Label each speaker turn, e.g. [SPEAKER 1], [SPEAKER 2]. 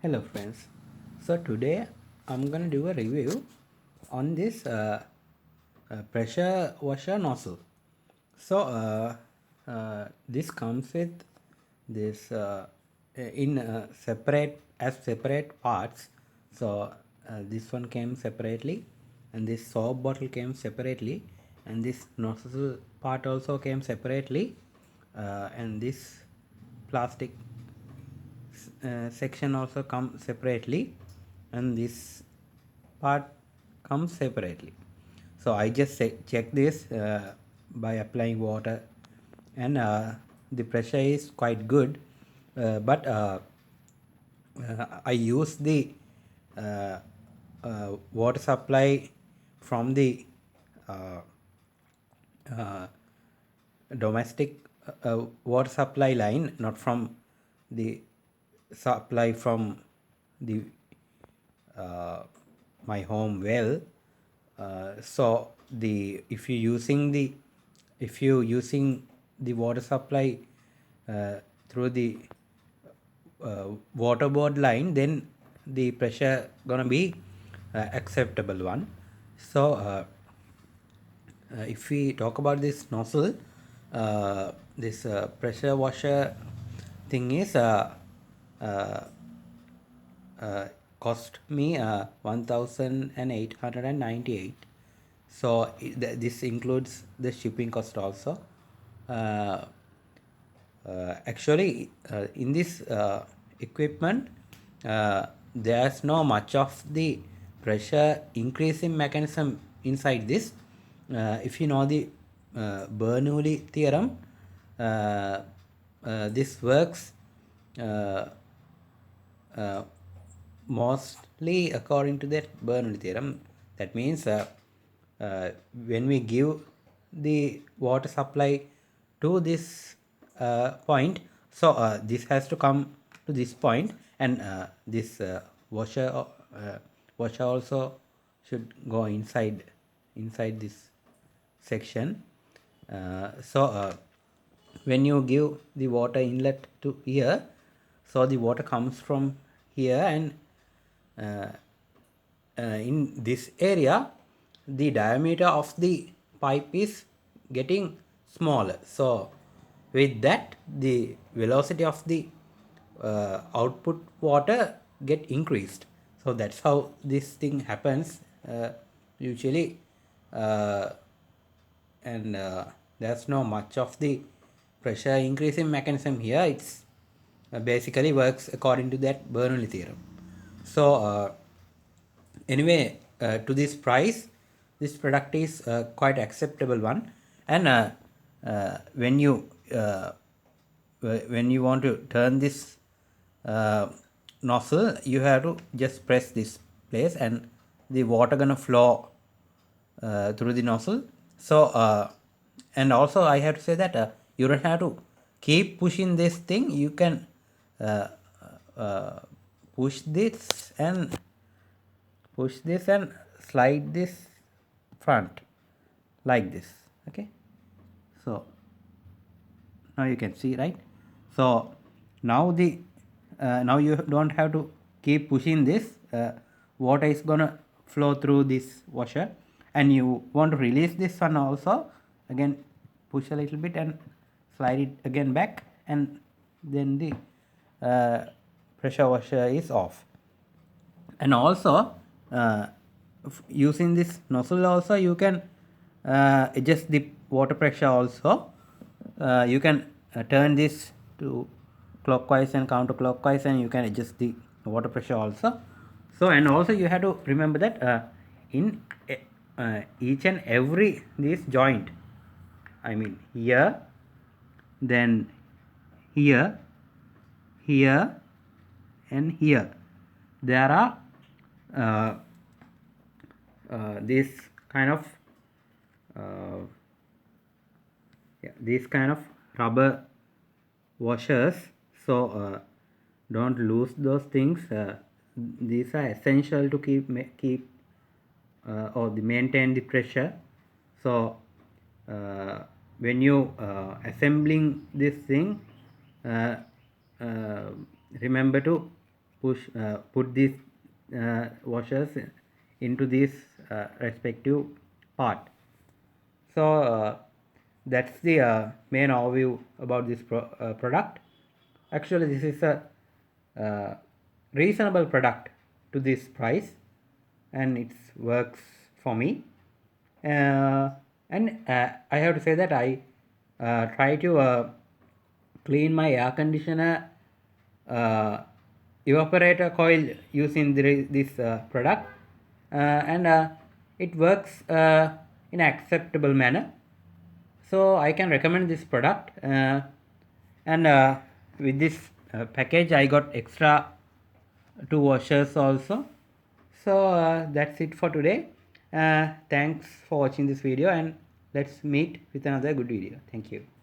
[SPEAKER 1] Hello friends, so today I'm gonna do a review on this pressure washer nozzle. So this comes with this in separate parts. So this one came separately, and this soap bottle came separately, and this nozzle part also came separately, and this plastic section also comes separately, and this part comes separately. So I just check this by applying water, and the pressure is quite good, but I use the water supply from the uh, uh, domestic water supply line, not from the supply from the uh, my home well. So the if you using the water supply through the water board line, then the pressure gonna be acceptable one. So if we talk about this nozzle, this pressure washer thing is uh, uh, cost me 1898. So this includes the shipping cost also. uh, Actually, in this equipment, there's no much of the pressure increasing mechanism inside this. If you know the Bernoulli theorem, this works uh, uh, mostly according to that Bernoulli theorem. That means when we give the water supply to this point, so this has to come to this point, and this washer also should go inside this section. So when you give the water inlet to here, so the water comes from here, and uh, in this area the diameter of the pipe is getting smaller. So with that, the velocity of the output water get increased. So that's how this thing happens usually. uh, and there's no much of the pressure increasing mechanism here. It's basically works according to that Bernoulli theorem. So anyway, to this price, this product is quite acceptable one. And when you when you want to turn this uh, nozzle, you have to just press this place, and the water gonna flow through the nozzle. So and also I have to say that you don't have to keep pushing this thing. You can uh, uh, push this and slide this front like this. Okay, so now you can see, right? So now the now you don't have to keep pushing this. Water is gonna flow through this washer, and you want to release this one also. Again, push a little bit and slide it again back, and then the pressure washer is off. And also using this nozzle also, you can adjust the water pressure also. You can turn this to clockwise and counterclockwise, and you can adjust the water pressure also. So, and also you have to remember that in each and every this joint, I mean here, then here, here, and here, there are uh, this kind of uh, yeah, these kind of rubber washers. So don't lose those things. These are essential to keep or maintain the pressure. So when you assembling this thing, uh, remember to put these washers into this respective part. So that's the main overview about this product. Actually, this is a reasonable product to this price, and it works for me. And I have to say that I try to clean my air conditioner evaporator coil using this product, and it works in acceptable manner. So I can recommend this product, and with this package I got extra 2 washers also. So that's it for today. Thanks for watching this video, and let's meet with another good video. Thank you.